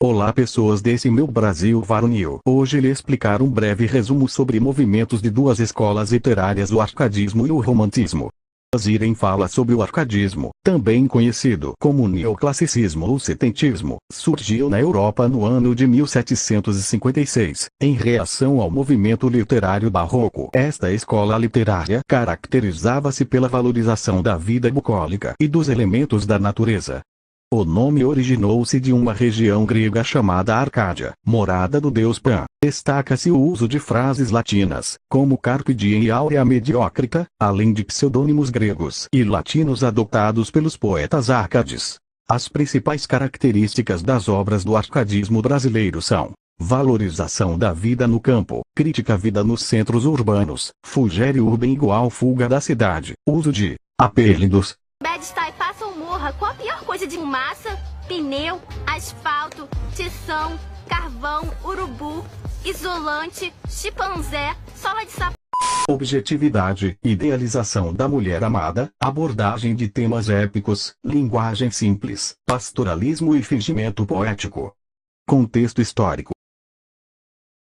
Olá pessoas desse meu Brasil varonil. Hoje lhe explicar um breve resumo sobre movimentos de duas escolas literárias, o arcadismo e o romantismo. Irem fala sobre o arcadismo, também conhecido como neoclassicismo ou setentismo, surgiu na Europa no ano de 1756, em reação ao movimento literário barroco. Esta escola literária caracterizava-se pela valorização da vida bucólica e dos elementos da natureza. O nome originou-se de uma região grega chamada Arcádia, morada do deus Pan. Destaca-se o uso de frases latinas, como Carpe Diem e Aurea Mediocrita, além de pseudônimos gregos e latinos adotados pelos poetas arcades. As principais características das obras do arcadismo brasileiro são: valorização da vida no campo, crítica à vida nos centros urbanos, fugere urban igual fuga da cidade, uso de apelidos. Bed-Stuy passa ou morra, qual a pior coisa de fumaça? Pneu, asfalto, tição, carvão, urubu, isolante, chimpanzé, sola de sapato. Objetividade, idealização da mulher amada, abordagem de temas épicos, linguagem simples, pastoralismo e fingimento poético. Contexto histórico.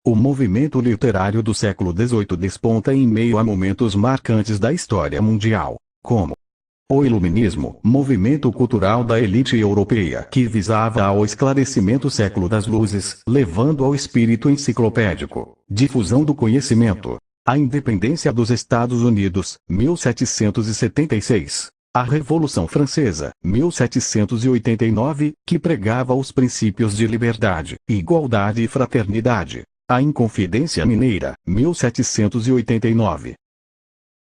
O movimento literário do século XVIII desponta em meio a momentos marcantes da história mundial, como o Iluminismo, movimento cultural da elite europeia que visava ao esclarecimento século das luzes, levando ao espírito enciclopédico, difusão do conhecimento. A independência dos Estados Unidos, 1776. A Revolução Francesa, 1789, que pregava os princípios de liberdade, igualdade e fraternidade. A Inconfidência Mineira, 1789.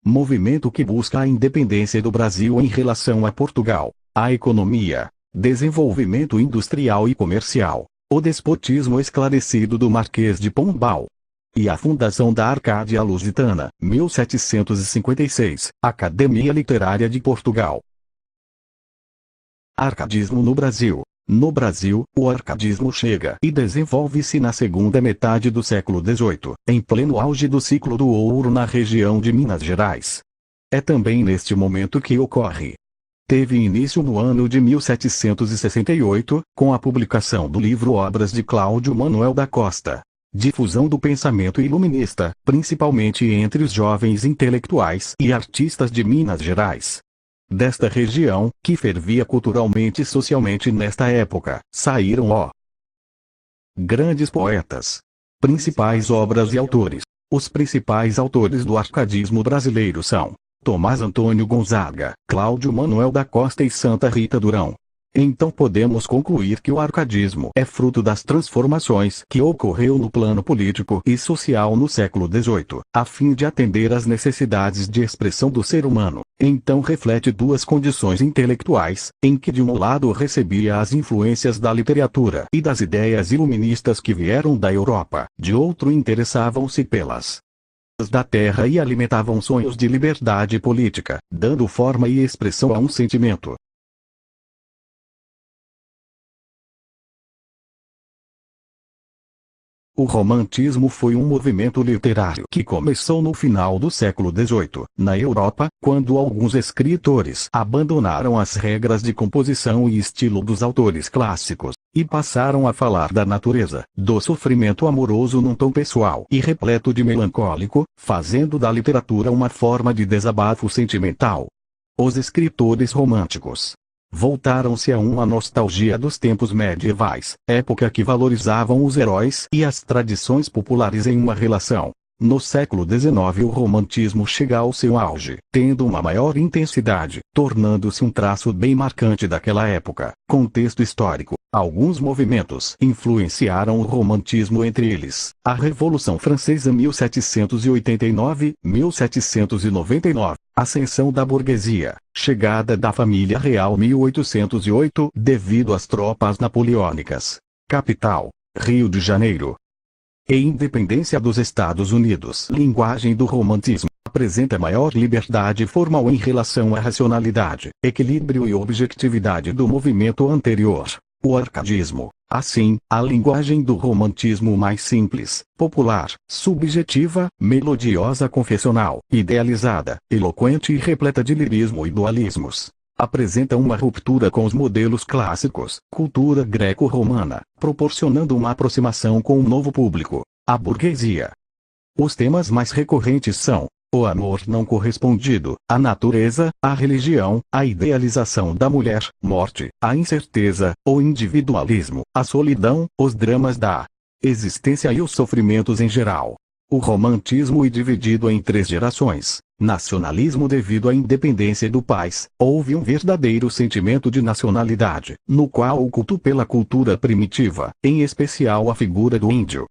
Movimento que busca a independência do Brasil em relação a Portugal. A economia, desenvolvimento industrial e comercial, o despotismo esclarecido do Marquês de Pombal. E a fundação da Arcádia Lusitana, 1756, Academia Literária de Portugal. Arcadismo no Brasil. No Brasil, o arcadismo chega e desenvolve-se na segunda metade do século XVIII, em pleno auge do ciclo do ouro na região de Minas Gerais. É também neste momento que ocorre. Teve início no ano de 1768, com a publicação do livro Obras de Cláudio Manuel da Costa. Difusão do pensamento iluminista, principalmente entre os jovens intelectuais e artistas de Minas Gerais. Desta região, que fervia culturalmente e socialmente nesta época, saíram grandes poetas. Principais obras e autores. Os principais autores do arcadismo brasileiro são Tomás Antônio Gonzaga, Cláudio Manuel da Costa e Santa Rita Durão. Então podemos concluir que o arcadismo é fruto das transformações que ocorreu no plano político e social no século XVIII, a fim de atender às necessidades de expressão do ser humano. Então reflete duas condições intelectuais, em que de um lado recebia as influências da literatura e das ideias iluministas que vieram da Europa, de outro interessavam-se pelas da terra e alimentavam sonhos de liberdade política, dando forma e expressão a um sentimento. O romantismo foi um movimento literário que começou no final do século XVIII, na Europa, quando alguns escritores abandonaram as regras de composição e estilo dos autores clássicos, e passaram a falar da natureza, do sofrimento amoroso num tom pessoal e repleto de melancólico, fazendo da literatura uma forma de desabafo sentimental. Os escritores românticos voltaram-se a uma nostalgia dos tempos medievais, época que valorizavam os heróis e as tradições populares em uma relação. No século XIX o romantismo chega ao seu auge, tendo uma maior intensidade, tornando-se um traço bem marcante daquela época. Contexto histórico. Alguns movimentos influenciaram o romantismo, entre eles, a Revolução Francesa 1789, ascensão da burguesia, chegada da família real 1808 devido às tropas napoleônicas. Capital, Rio de Janeiro. E independência dos Estados Unidos. Linguagem do romantismo apresenta maior liberdade formal em relação à racionalidade, equilíbrio e objetividade do movimento anterior. O arcadismo, assim, a linguagem do romantismo mais simples, popular, subjetiva, melodiosa, confessional, idealizada, eloquente e repleta de lirismo e dualismos. apresenta uma ruptura com os modelos clássicos, cultura greco-romana, proporcionando uma aproximação com um novo público, a burguesia. Os temas mais recorrentes são o amor não correspondido, a natureza, a religião, a idealização da mulher, morte, a incerteza, o individualismo, a solidão, os dramas da existência e os sofrimentos em geral. O romantismo é dividido em 3 gerações. Nacionalismo devido à independência do país. Houve um verdadeiro sentimento de nacionalidade, no qual o culto pela cultura primitiva, em especial a figura do índio.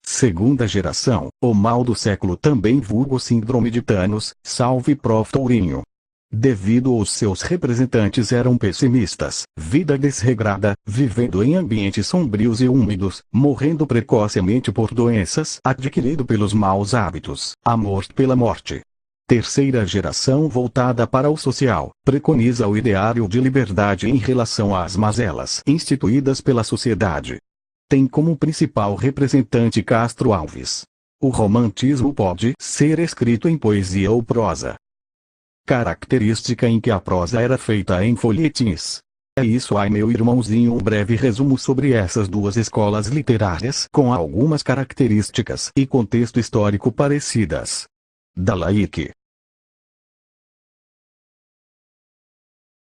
Segunda geração, o mal do século também vulgo síndrome de Thanos, salve Prof. Tourinho. Devido aos seus representantes eram pessimistas, vida desregrada, vivendo em ambientes sombrios e úmidos, morrendo precocemente por doenças, adquirido pelos maus hábitos, amor pela morte. Terceira geração voltada para o social, preconiza o ideário de liberdade em relação às mazelas instituídas pela sociedade. Tem como principal representante Castro Alves. O romantismo pode ser escrito em poesia ou prosa. Característica em que a prosa era feita em folhetins. É isso aí, meu irmãozinho, um breve resumo sobre essas 2 escolas literárias com algumas características e contexto histórico parecidas. Dalaíque,